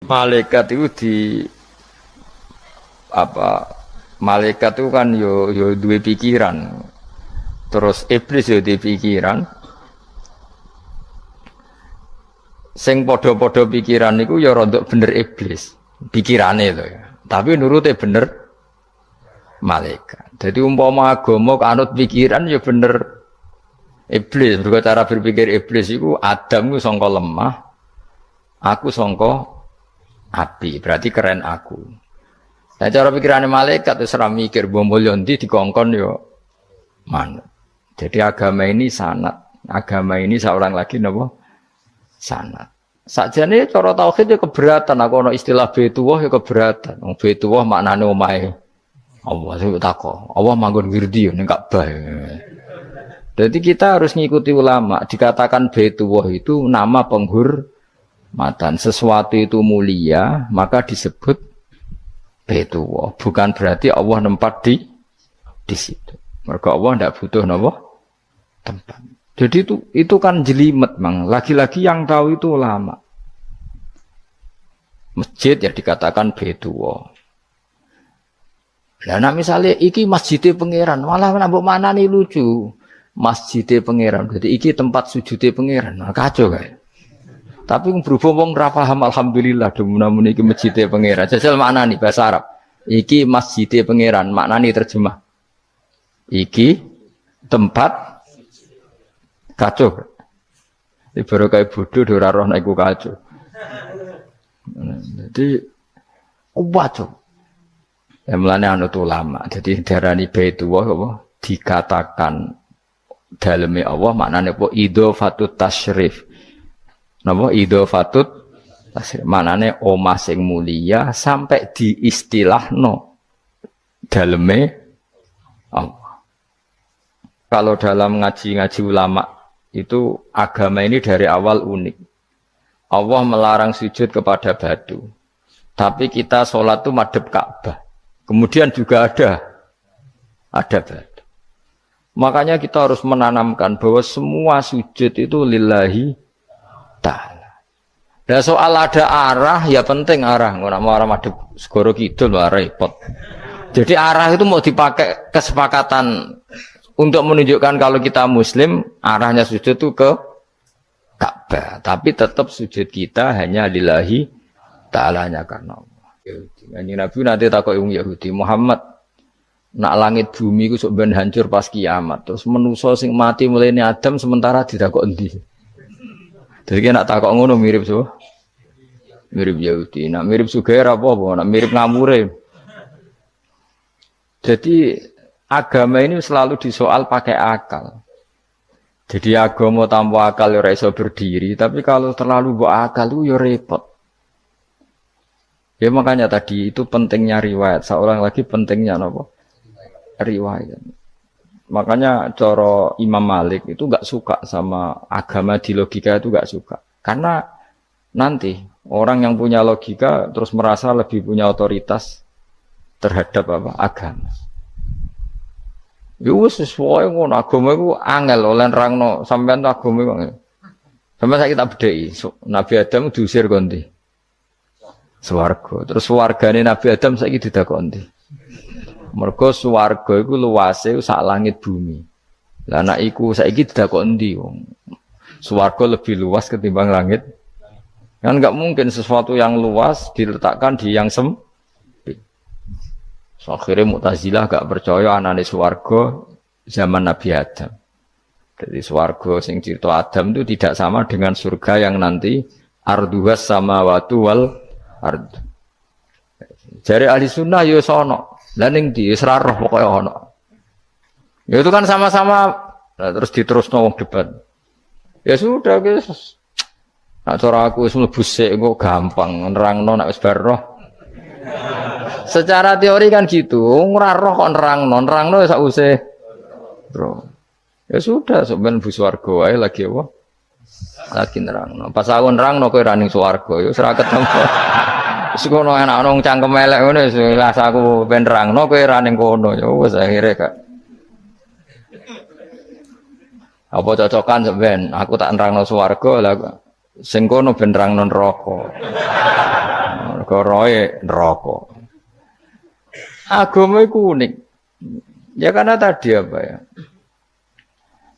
Malaikat itu di apa? Malaikat itu kan yo duwe pikiran. Terus iblis yo duwe pikiran. Sing padha-padha pikiran niku ya rada bener iblis. Pikirane lho ya. Tapi nurute bener malaikat. Jadi umpama agama kanut pikiran ya bener iblis. Mergo cara berpikir iblis iku Adam ku sangka lemah, aku sangka api. Berarti keren aku. Nah cara pikirane malaikat wis ora mikir mbok mulya ndi dikongkon ya manut. Jadi agama ini sanat. Agama ini seorang lagi napa? Sanat. Sakjane cara tauhid ya keberatan. Aku ana istilah Baitullah ya keberatan. Wong Baitullah maknane omahe Allah sing takok. Allah manggon wirdi ning Ka'bah. Jadi kita harus ngikuti ulama. Dikatakan Baitullah itu nama penghormatan. Sesuatu itu mulia, maka disebut Baitullah. Bukan berarti Allah nempat di situ. Mergo Allah ndak butuh napa? Tempat. Jadi itu kan jelimet, Mang. Lagi-lagi yang tahu itu ulama. Masjid ya dikatakan Baitullah. Lah nek misale iki masjidé pangeran, malah nek mbok manani lucu. Masjidé pangeran. Jadi iki tempat sujudé pangeran. Nah, kacau kae. Tapi berhubung wong ora paham alhamdulillah demun iki masjidé pangeran. Jajal maknani bahasa Arab. Iki masjidé pangeran, maknani terjemah. Iki tempat kacau. Baru kayak bodoh ora roh nek iku kacau. Jadi kacau. Ya mulane anut ulama. Jadi darani Baitullah apa dikatakan daleme Allah maknane apa idhofatut tasyrif. Napa idhofatut tasyrif maknane omah sing mulia sampai diistilahno daleme Allah. Kalau dalam ngaji-ngaji ulama itu agama ini dari awal unik. Allah melarang sujud kepada batu. Tapi kita sholat itu madhep Ka'bah. Kemudian juga ada batu. Makanya kita harus menanamkan bahwa semua sujud itu lillahi ta'ala. Dan soal ada arah, ya penting arah. Nggak mau arah madhep segoro kidul, repot. Jadi arah itu mau dipakai kesepakatan untuk menunjukkan kalau kita Muslim, arahnya sujud itu ke Ka'bah. Tapi tetap sujud kita hanya lillahi ta'alanya karena Allah. Kanjeng Nabi nanti takok wong Yahudi, Muhammad nak langit bumi ku sok ben hancur pas kiamat. Terus manusa sing mati mulane Adam sementara ditakok endi? Jadi nak takok ngono mirip so. Mirip Yahudi. Nak mirip sugih apa-apa, nak mirip ngamure. Jadi agama ini selalu disoal pakai akal. Jadi agama tanpa akal ora iso berdiri, tapi kalau terlalu mbok akal itu ya repot. Ya makanya tadi itu pentingnya riwayat. Seorang lagi pentingnya apa? Riwayat. Makanya cara Imam Malik itu enggak suka sama agama di logika itu enggak suka. Karena nanti orang yang punya logika terus merasa lebih punya otoritas terhadap apa? Agama. Ya wis sesuai ngono agama iku angel oleh nerangno sampean agama iku. Sampeyan saiki tak bedheki. Nabi Adam diusir kondi. Swarga. Terus swargane Nabi Adam saiki didakoni ndi? Mergo swarga iku luase sak langit bumi. Lah nek iku saiki didakoni ndi wong? Swarga lebih luas ketimbang langit. Kan enggak mungkin sesuatu yang luas diletakkan di yang sempit. So, akhirnya Mu'tazilah enggak percaya anane swarga zaman Nabi Adam. Jadi swarga sing cerita Adam itu tidak sama dengan surga yang nanti arduhas samawati wal ard. Jari ahli sunnah ya sono. Lah ning ndi wis ra roh pokoke ono. Ya itu kan sama-sama nah, terus diterusno wong debat. Ya sudah guys. Nak cara aku wis mlebu sik kok gampang nerangno nek wis bar roh. Secara teori kan gitu, ora roh kok nerangno sak usih. Bro. Ya sudah sampean bu swarga wae lagi apa? Lagi nerangno. Pas aku nerangno kowe ra ning swarga ya wis ra ketemu. Wis kono enak nang cangkem elek ngono wis aku ben nerangno kowe ra ning kono ya wis akhire gak. Apa cocokan sampean? Aku tak nerangno swarga lah sing kono ben nerangno neraka. mergo roe neraka. Agama itu unik. Ya karena tadi apa ya?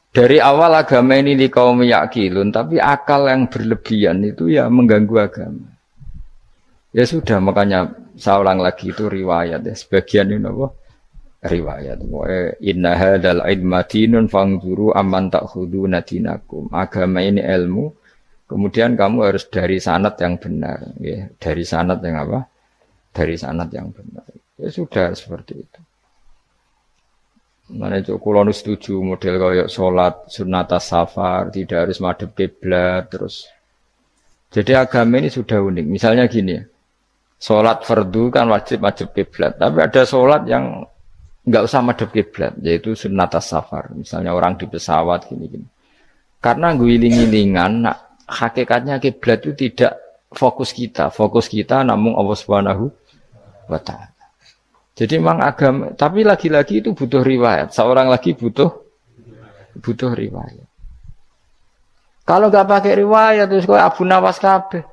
Dari awal agama ini di kaum yakilun, tapi akal yang berlebihan itu ya mengganggu agama. Ya sudah, makanya saya ulang lagi itu riwayat ya. Sebagian ini apa? Riwayat. Inna hadzal ilma dinun fangzuru amman ta'khuduna dinakum. Agama ini ilmu, kemudian kamu harus dari sanad yang benar, ya. Dari sanad yang apa? Dari sanad yang benar. Ya sudah seperti itu. Mana itu kalau setuju model kayak sholat sunat safar tidak harus madhep kiblat terus. Jadi agama ini sudah unik. Misalnya gini ya, sholat fardu kan wajib madhep kiblat, tapi ada sholat yang nggak usah madhep kiblat, yaitu sunat safar. Misalnya orang di pesawat gini-gini. Karena guling-gilingan, hakikatnya kiblat itu tidak fokus kita namun Allah Subhanahu wa Ta'ala. Jadi memang agama, tapi lagi-lagi itu butuh riwayat. Seorang lagi butuh riwayat. Kalau nggak pakai riwayat terus kok Abu Nawas kabeh.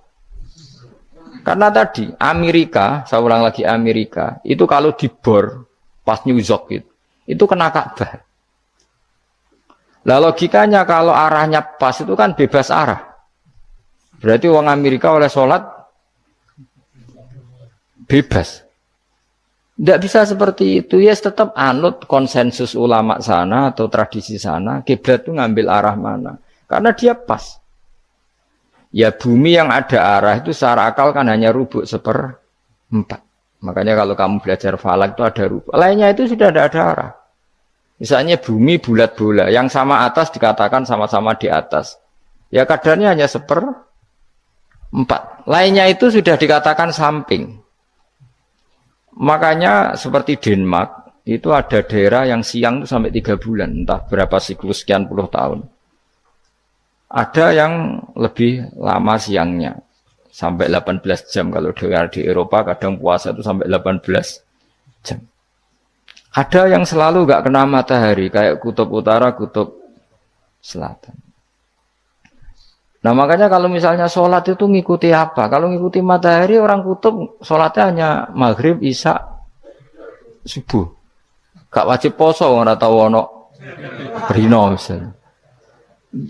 Karena tadi Amerika, seorang lagi Amerika, itu kalau dibor pas New York itu kena Ka'bah. Lah logikanya kalau arahnya pas itu kan bebas arah. Berarti orang Amerika oleh sholat bebas. Tidak bisa seperti itu, ya tetap anut konsensus ulama sana atau tradisi sana, kiblat itu ngambil arah mana. Karena dia pas. Ya bumi yang ada arah itu secara akal kan hanya rubuk 1/4. Makanya kalau kamu belajar falak itu ada rubuk. Lainnya itu sudah tidak ada arah. Misalnya bumi bulat bola, yang sama atas dikatakan sama-sama di atas. Ya kadarnya hanya 1/4. Lainnya itu sudah dikatakan samping. Makanya seperti Denmark, itu ada daerah yang siang itu sampai 3 bulan, entah berapa siklus sekian puluh tahun. Ada yang lebih lama siangnya, sampai 18 jam. Kalau di Eropa kadang puasa itu sampai 18 jam. Ada yang selalu nggak kena matahari, kayak kutub utara, kutub selatan. Nah makanya kalau misalnya sholat itu ngikuti apa? Kalau ngikuti matahari orang kutub sholatnya hanya maghrib, isya, subuh. Gak wajib poso orang tahu ono berino misalnya.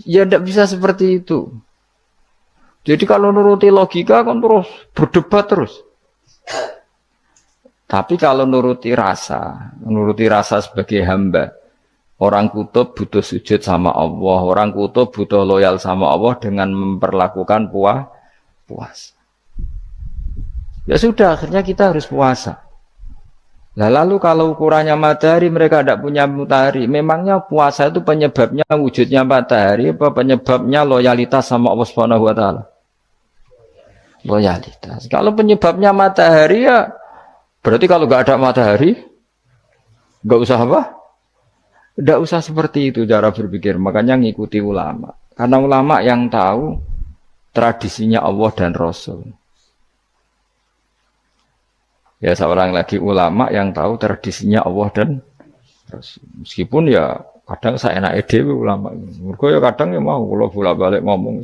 Ya tidak bisa seperti itu. Jadi kalau nuruti logika kan terus berdebat terus. Tapi kalau nuruti rasa sebagai hamba. Orang kutub butuh sujud sama Allah, orang kutub butuh loyal sama Allah dengan memperlakukan puasa. Ya sudah, akhirnya kita harus puasa. Nah, lalu kalau ukurannya matahari, mereka tidak punya matahari. Memangnya puasa itu penyebabnya wujudnya matahari, apa penyebabnya loyalitas sama Allah Subhanahu wa Ta'ala? Loyalitas. Kalau penyebabnya matahari ya, berarti kalau nggak ada matahari, nggak usah apa? Tidak usah seperti itu cara berpikir, makanya ngikuti ulama. Karena ulama yang tahu tradisinya Allah dan Rasul. Ya seorang lagi ulama yang tahu tradisinya Allah dan Rasul. Meskipun ya kadang saya enak dewe ulama. Mergo ya kadang ya mau kalau bolak-balik ngomong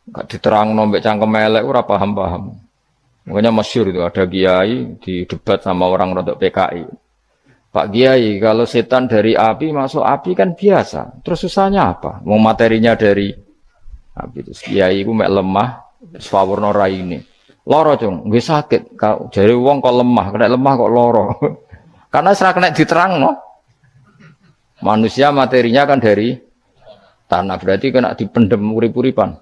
gak diterang nombek cangkem elek ora paham-paham. Makanya masyhur itu ada kiai di debat sama orang rodok PKI. Pak Kiai, kalau setan dari api masuk api kan biasa. Terus susahnya apa? Mau materinya dari api itu. Kiai itu mek lemah, sawurna raine. Loro cung, nggih sakit. Jare wong kok lemah, kena lemah kok loro. Karena serak kena diterang no. Manusia materinya kan dari tanah, berarti kena dipendem urip-uripan.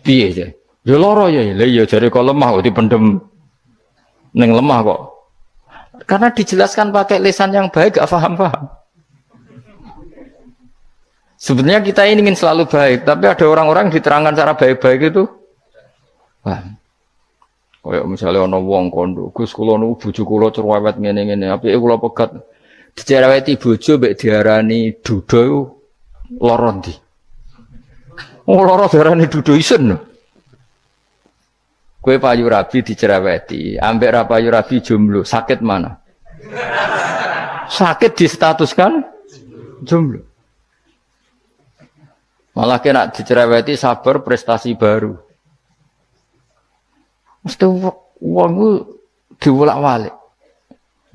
Piye ya? Ya loro ya, lha ya jare kok lemah kok dipendem ning lemah kok. Karena dijelaskan pakai lisan yang baik, gak paham-paham. Sebenarnya kita ini ingin selalu baik, tapi ada orang-orang diterangkan cara baik-baik itu paham. Kayak misalnya ana wong kondo, Gus kula nu bojo kula cerewet ngene-ngene, apike kula pegat dicereweti bojo mbek diarani duda iku lara ndi? Oh lara diarani duda isen. Kue payu rabi dicereweti, ambek ra payu rabi jomblo, sakit mana? Sakit distatuskan jomblo. Malah kena dicereweti sabar prestasi baru. Mesti Wong ku diwolak-walik.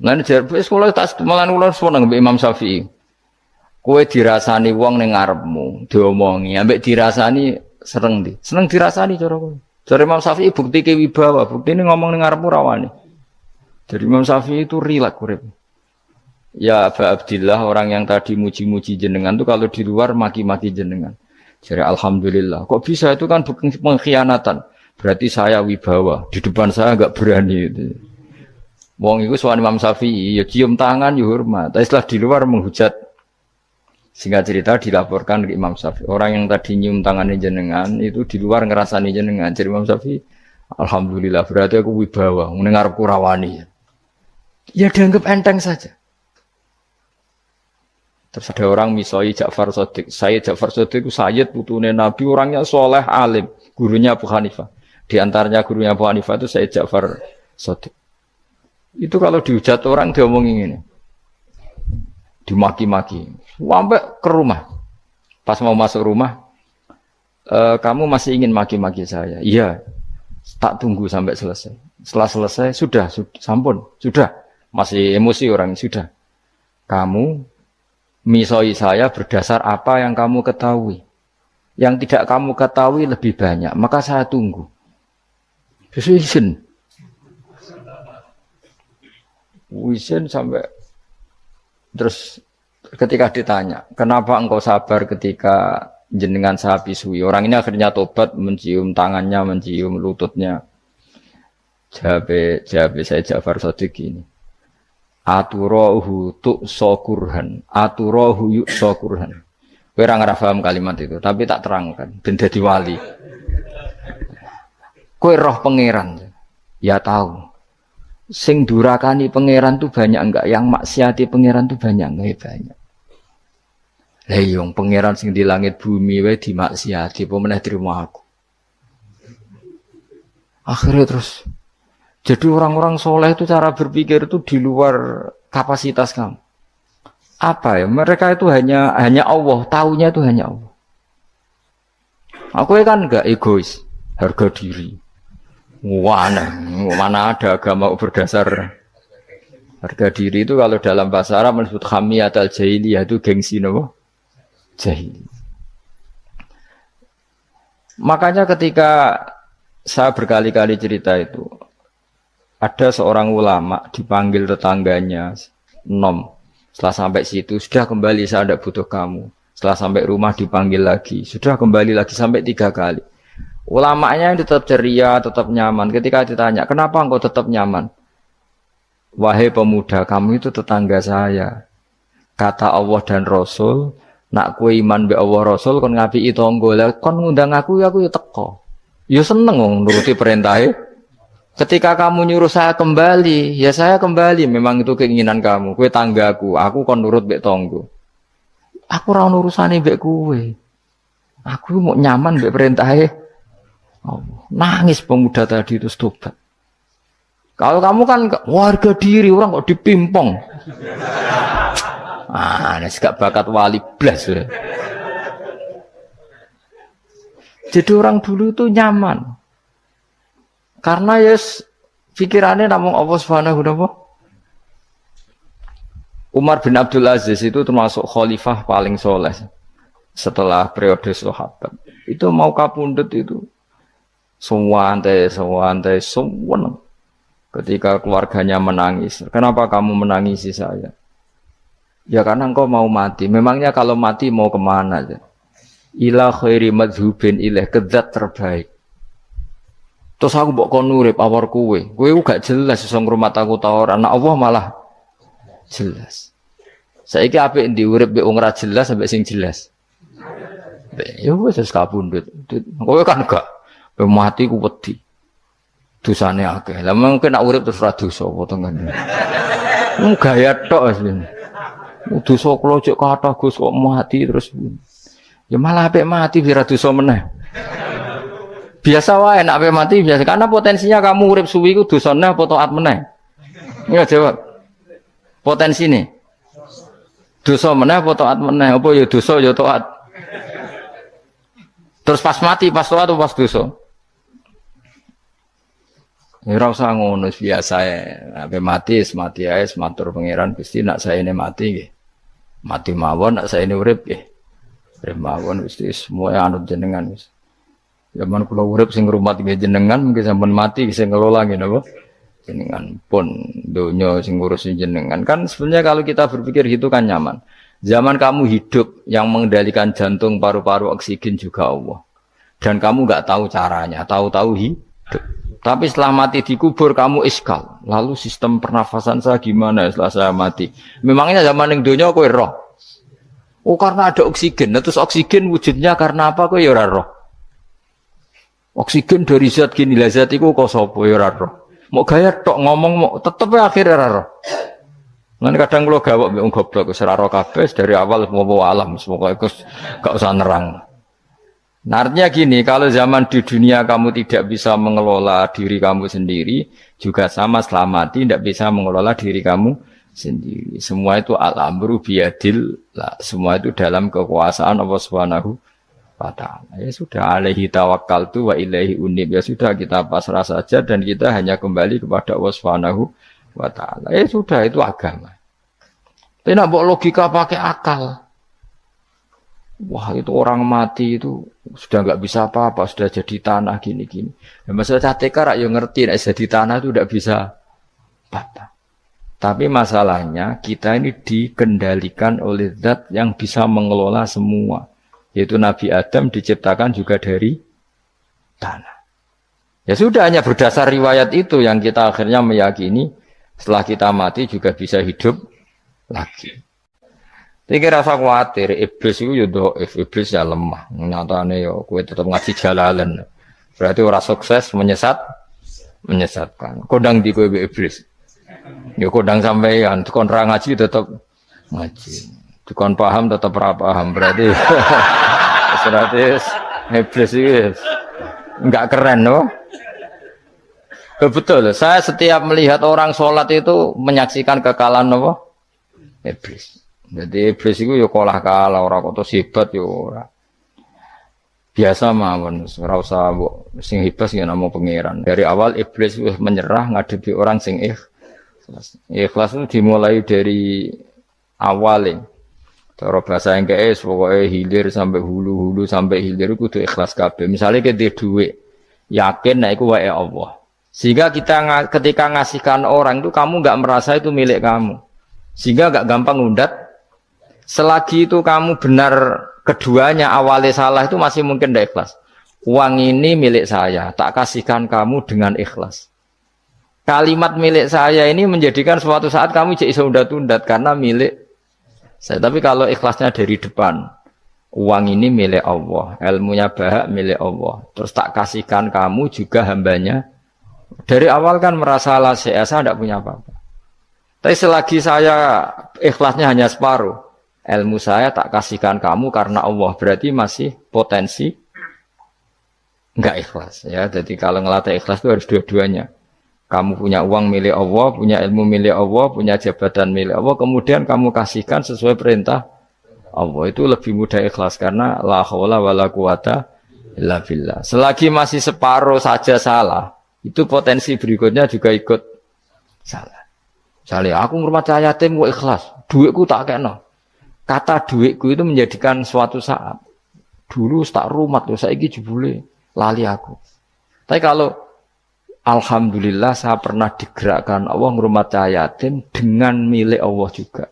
Lan jar wis kula tak malan kula seneng mbek Imam Syafi'i. Kowe dirasani wong ning ngarepmu, diomongi, ambek dirasani seneng ndi? Seneng dirasani cara kowe. Jare Imam Syafi'i bukti ke wibawa, buktine ngomong ning ngarepmu ra wani. Jadi Imam Syafi'i itu rileks urip. Ya Aba Abdillah, orang yang tadi muji-muji jenengan tuh kalau di luar maki-maki jenengan. Jadi alhamdulillah. Kok bisa itu kan bukan pengkhianatan. Berarti saya wibawa. Di depan saya enggak berani itu. Wong iku sowan Imam Syafi'i ya cium tangan ya hormat. Tapi setelah di luar menghujat. Singkat cerita dilaporkan ke Imam Syafi'i. Orang yang tadi nyium tangannya jenengan itu di luar ngerasani jenengan. Jadi Imam Syafi'i alhamdulillah berarti aku wibawa. Mendengar kurawani. Ya dianggap enteng saja. Terus ada orang misoi Ja'far Shadiq. Ja'far Shadiq itu Sayyid putune Nabi, orangnya soleh, alim. Gurunya Abu Hanifah. Di antaranya gurunya Abu Hanifah itu Sayyid Ja'far Shadiq. Itu kalau dihujat orang diomongin ini. Dimaki-maki. Sampai ke rumah. Pas mau masuk rumah, kamu masih ingin maki-maki saya? Iya. Tak tunggu sampai selesai. Setelah selesai, sudah, sampun, sudah. Masih emosi orang, sudah. Kamu misoi saya berdasar apa yang kamu ketahui. Yang tidak kamu ketahui lebih banyak. Maka saya tunggu. Izin sampai. Terus ketika ditanya, kenapa engkau sabar ketika jenengan saya pisui? Orang ini akhirnya tobat, mencium tangannya, mencium lututnya. Jawab saya Ja'far Shadiq ini. Aturahu tu'sokurhan, aturahu yu'sokurhan. Kowe ora ngrafaham kalimat itu, tapi tak terangkan ben dadi wali. Kowe roh pangeran. Ya tahu. Sing durakani pangeran tuh banyak enggak? Yang maksiati pangeran tuh banyak enggak? Ya banyak. Lah yo pangeran sing di langit bumi wae dimaksiati, apa meneh trimo aku. Akhirnya terus jadi orang-orang soleh itu cara berpikir itu di luar kapasitas kamu. Apa ya? Mereka itu hanya Allah, taunya itu hanya Allah. Aku kan enggak egois, harga diri. Mana ada agama berdasar harga diri itu kalau dalam bahasa Arab disebut hamiyat al-jahiliyah itu gengsi nopo? Jahili. Makanya ketika saya berkali-kali cerita itu, ada seorang ulama dipanggil tetangganya, nom. Setelah sampai situ, sudah kembali saya tidak butuh kamu. Setelah sampai rumah dipanggil lagi, sudah kembali lagi sampai 3 kali. Ulamanya tetap ceria, tetap nyaman. Ketika ditanya, kenapa engkau tetap nyaman? Wahai pemuda, kamu itu tetangga saya. Kata Allah dan Rasul, nak kue iman be Allah Rasul, kon ngapi tonggo, kon ngundang aku ya teko. Ya seneng nuruti perintahnya. Ketika kamu nyuruh saya kembali, ya saya kembali. Memang itu keinginan kamu. Kue tanggaku, aku kon nurut bek tonggo. Aku ora urusane bek kue. Aku mau nyaman bek perintahnya. Oh, nangis pemuda tadi itu tobat. Kalau kamu kan warga diri, orang kok dipimpong. Nes gak bakat wali blas. Jadi orang dulu itu nyaman. Karena pikirannya namun Allah Subhanahu wa ta'ala. Umar bin Abdul Aziz itu termasuk khalifah paling soleh setelah periode sahabat. Itu mau kapundhut itu semua ketika keluarganya menangis. Kenapa kamu menangisi saya? Ya karena engkau mau mati. Memangnya kalau mati mau kemana aja? Ila khairi madhubin ilaih, ke zat terbaik. Terus aku mbok kon urip awar kowe gak jelas iso ngrumat aku ta ora. Ana Allah malah jelas. Saiki apik ndi urip mbek wong ora jelas sampai sing jelas. Ya wis kapundhut. Kowe kan gak mati ku wedi. Dosane akeh. Lah mungkin nek urip terus ra dosa apa to kan. Gaya tok asline. Dosa kula cek kathah Gus kok mati terus. Ya malah apik mati biar dosa meneh. Biasa wae nek mati biasa karena potensinya kamu urip suwi iku dosane apa taat meneh. Ya jawab. Potensine. Dosa meneh apa taat meneh? Apa ya dosa ya taat. Terus pas mati pas taat atau pas dosa? Ya ora usah ngono biasa ya. Ape mati ae matur pangeran Gusti nak saene mati nggih. Mati mawon nak saene urip nggih. Urip mawon Gusti semua anut jenengan wis. Zaman kula urip sing ngrumat nggih jenengan mungkin sampean mati sing ngelola nggih napa? Jenengan pun donya sing ngurusin jenengan. Kan sebenarnya kalau kita berpikir gitu kan nyaman. Zaman kamu hidup yang mengendalikan jantung, paru-paru, oksigen juga Allah. Dan kamu enggak tahu caranya, tahu-tahu hidup. Tapi setelah mati dikubur kamu iskal. Lalu sistem pernafasan saya gimana setelah saya mati? Memangnya zaman yang dunia kowe roh. Oh karena ada oksigen. Nah, terus oksigen wujudnya karena apa kowe ya ora roh. Oksigen dari zat gini lah zat iku kok sapa ya ora roh. Mau gaya tok ngomong mau tetep akhirnya ora roh. Lan kadang kula gawok mbek wong goblok wis ora roh kabeh dari awal semua alam semoga iku gak usah nerang. Nah, artinya gini, kalau zaman di dunia kamu tidak bisa mengelola diri kamu sendiri, juga sama setelah mati tidak bisa mengelola diri kamu sendiri. Semua itu al-amru biyadil, semua itu dalam kekuasaan Allah Subhanahu wa ta'ala. Ya sudah, alaihi tawakkaltu wa ilaihi unib. Ya sudah, kita pasrah saja dan kita hanya kembali kepada Allah Subhanahu wa ta'ala. Ya sudah, itu agama. Tapi nak bawa logika pakai akal. Wah itu orang mati itu sudah nggak bisa apa-apa, sudah jadi tanah gini-gini. Ya, masalah catekar rak yang ngerti, nek jadi tanah itu tidak bisa apa. Tapi masalahnya kita ini dikendalikan oleh zat yang bisa mengelola semua. Yaitu Nabi Adam diciptakan juga dari tanah. Ya sudah hanya berdasar riwayat itu yang kita akhirnya meyakini setelah kita mati juga bisa hidup lagi. Iki rasa khawatir, iblis itu ya dhaif, iblis ya lemah. Nyatane ya kowe tetep ngaji jalalan. Berarti ora sukses menyesatkan. Kodang di kowe iblis. Ya kodang sampean, kon ra ngaji tetep ngaji. Kon paham tetep ora paham. Berarti iblis itu enggak keren loh. Betul, saya setiap melihat orang sholat itu menyaksikan kekalahan apa? Iblis. Jadi iblis itu ya kalah ora kok hebat ya ora. Biasa mawon, ora usah sing hebat ya nama pangeran. Dari awal iblis wis menyerah ngadepi orang sing ikhlas. Ikhlas itu dimulai dari awal. Cara bahasa Inggris pokoknya hilir sampai hulu sampai hilir itu kudu ikhlas kabeh. Misalnya kita duit, yakin nek iku wae Allah. Sehingga kita ketika ngasihkan orang itu kamu enggak merasa itu milik kamu. Sehingga enggak gampang ngundat. Selagi itu kamu benar keduanya awalnya salah itu masih mungkin tidak ikhlas. Uang ini milik saya, tak kasihkan kamu dengan ikhlas. Kalimat milik saya ini menjadikan suatu saat kamu jadi undat-undat karena milik saya. Tapi kalau ikhlasnya dari depan, uang ini milik Allah, ilmunya bahak milik Allah. Terus tak kasihkan kamu juga hambanya. Dari awal kan merasa saya tidak punya apa-apa. Tapi selagi saya ikhlasnya hanya separuh. Ilmu saya tak kasihkan kamu karena Allah, berarti masih potensi enggak ikhlas ya. Jadi kalau ngelatih ikhlas itu harus dua-duanya. Kamu punya uang milik Allah, punya ilmu milik Allah, punya jabatan milik Allah, kemudian kamu kasihkan sesuai perintah Allah, itu lebih mudah ikhlas karena la haula wala quwata illa billah. Selagi masih separuh saja salah, itu potensi berikutnya juga ikut salah. Misalnya aku ngurmat yatim kok ikhlas, duitku tak kena. Kata duitku itu menjadikan suatu saat. Dulu tak rumat, saiki jebule lali aku. Tapi kalau alhamdulillah saya pernah digerakkan Allah ngurmat yatim dengan milik Allah juga.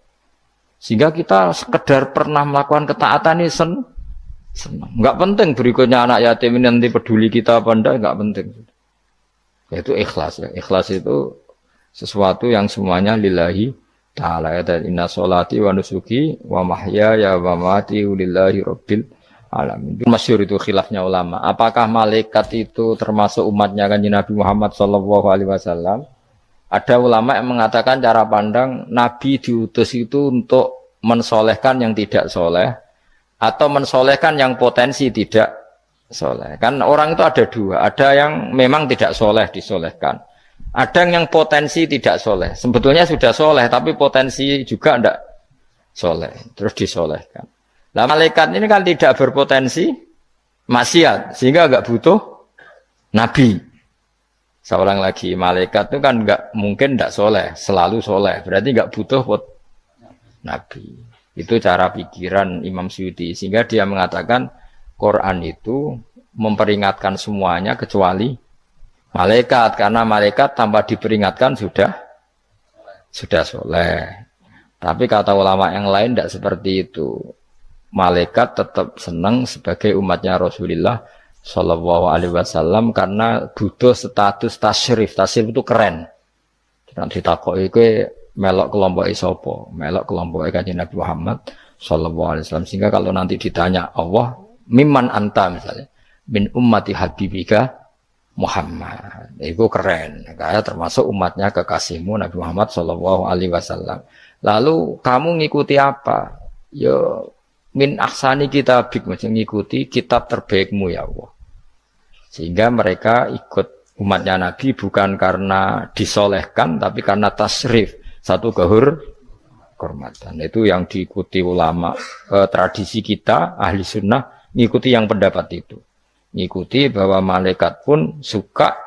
Sehingga kita sekedar pernah melakukan ketaatan ini senang. Enggak penting berikutnya anak yatim ini nanti peduli kita apa enggak, enggak penting. Yaitu ikhlas ya. Ikhlas itu sesuatu yang semuanya lillahi ta'ala ya, dan inna sholati wa nusuki wa mahyaya wa mamati lillahi rabbil alamin. Masyhur itu khilafnya ulama. Apakah malaikat itu termasuk umatnya Kanjeng Nabi Muhammad sallallahu alaihi wasallam? Ada ulama yang mengatakan cara pandang Nabi diutus itu untuk mensolehkan yang tidak soleh atau mensolehkan yang potensi tidak soleh. Kan orang itu ada dua, ada yang memang tidak soleh disolehkan. Ada yang potensi tidak soleh. Sebetulnya sudah soleh, tapi potensi juga tidak soleh. Terus disolehkan. Nah malaikat ini kan tidak berpotensi maksiat. Sehingga agak butuh Nabi. Seorang lagi, malaikat itu kan nggak mungkin nggak soleh, selalu soleh. Berarti nggak butuh nabi. Itu cara pikiran Imam Suyuti. Sehingga dia mengatakan Quran itu memperingatkan semuanya kecuali malaikat. Karena malaikat tanpa diperingatkan sudah soleh. Tapi kata ulama yang lain tidak seperti itu. Malaikat tetap senang sebagai umatnya Rasulullah Shallallahu Alaihi Wasallam karena butuh status tasyrif. Tasyrif itu keren. Nanti ditakoki kowe melok kelompok isopo, melok kelompok Kanjeng Nabi Muhammad Shallallahu Alaihi Wasallam. Sehingga kalau nanti ditanya Allah, mimman anta misalnya, min ummati habibika Muhammad, itu keren. Kayak termasuk umatnya kekasihmu Nabi Muhammad Shallallahu Alaihi Wasallam. Lalu kamu ngikuti apa? Yo min ahsani kitabik, macam ngikuti kitab terbaikmu ya Allah. Sehingga mereka ikut umatnya Nabi bukan karena disolehkan, tapi karena tasrif, satu kehormatan. Itu yang diikuti ulama. Tradisi kita ahli sunnah ngikuti yang pendapat itu. Ngikuti bahwa malaikat pun suka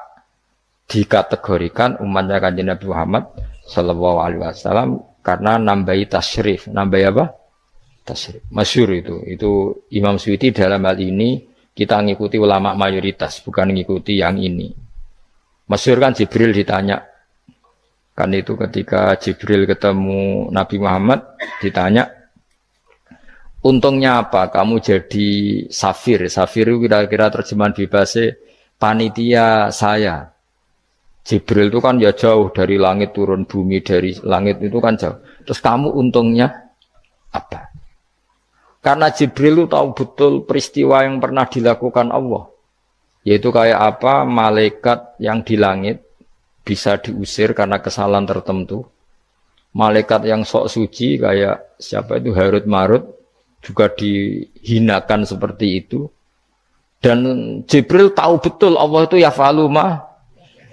dikategorikan umatnya Kanjeng Nabi Muhammad Sallallahu Alaihi Wasallam karena nambahi tasrif. Nambahi apa? Tasrif. Masyhur itu Imam Suyuti dalam hal ini kita ngikuti ulama mayoritas, bukan ngikuti yang ini. Masyhur kan Jibril ditanya, kan itu ketika Jibril ketemu Nabi Muhammad ditanya, untungnya apa kamu jadi safir? Safir itu kira-kira terjemahan bebasnya panitia saya. Jibril itu kan ya jauh dari langit turun bumi, dari langit itu kan jauh. Terus kamu untungnya apa? Karena Jibril itu tahu betul peristiwa yang pernah dilakukan Allah. Yaitu kayak apa malaikat yang di langit bisa diusir karena kesalahan tertentu. Malaikat yang sok suci kayak siapa itu Harut Marut juga dihinakan seperti itu. Dan Jibril tahu betul Allah itu yaf'alu ma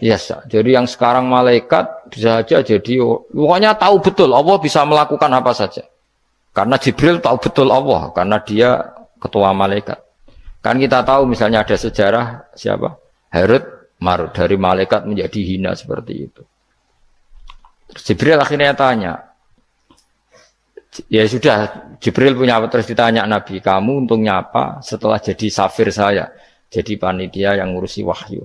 yasha. Jadi yang sekarang malaikat bisa saja jadi pokoknya tahu betul Allah bisa melakukan apa saja. Karena Jibril tahu betul Allah, karena dia ketua malaikat. Kan kita tahu misalnya ada sejarah siapa? Harut Marut, dari malaikat menjadi hina seperti itu. Terus Jibril akhirnya tanya, ya sudah, Jibril punya apa? Terus ditanya Nabi, kamu untungnya apa setelah jadi safir saya, jadi panitia yang ngurusi wahyu.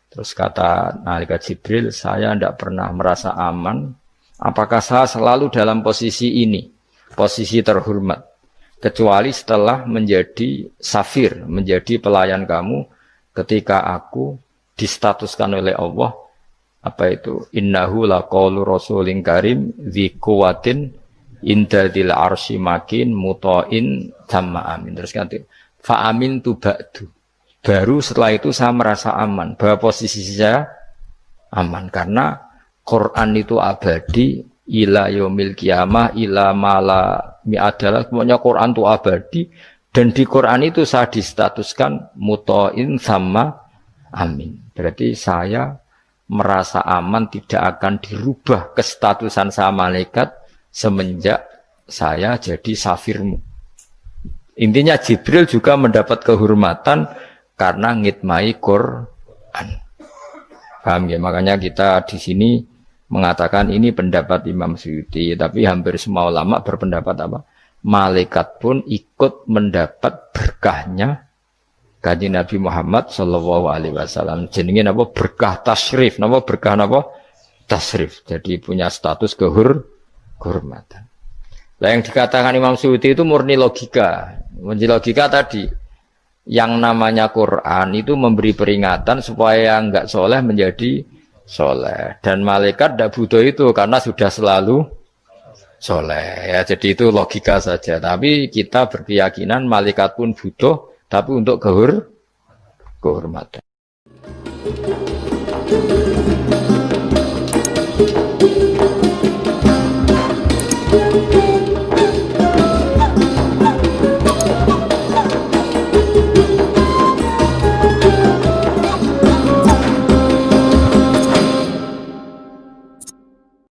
Terus kata malaikat Jibril, saya tidak pernah merasa aman, apakah saya selalu dalam posisi ini, posisi terhormat, kecuali setelah menjadi safir, menjadi pelayan kamu, ketika aku distatuskan oleh Allah, apa itu, innahu laqaulu rasulin karim dzi quwwatin indadil arsy makin muta'in tamma amin. Terus ganti fa amin tu ba'du, baru setelah itu saya merasa aman, bahwa posisi saya aman, karena Quran itu abadi ila yaumil qiyamah ila mala mi'adalah, semuanya Quran itu abadi, dan di Quran itu saya distatuskan muta'in sama amin. Berarti saya merasa aman, tidak akan dirubah kestatusan saya malaikat semenjak saya jadi safirmu. Intinya Jibril juga mendapat kehormatan karena ngitmai Quran. Paham ya? Makanya kita di sini mengatakan ini pendapat Imam Suyuti, tapi hampir semua ulama berpendapat apa? Malaikat pun ikut mendapat berkahnya Kanjeng Nabi Muhammad Shallallahu Alaihi Wasallam. Jenenge apa? Berkah tasrif, apa berkah apa? Tasrif. Jadi punya status kehormatan. Nah, yang dikatakan Imam Suyuti itu murni logika. Murni logika tadi, yang namanya Quran itu memberi peringatan supaya yang enggak soleh menjadi soleh, dan malaikat tidak butuh itu karena sudah selalu soleh ya. Jadi itu logika saja, tapi kita berkeyakinan malaikat pun butuh, tapi untuk kehormatan.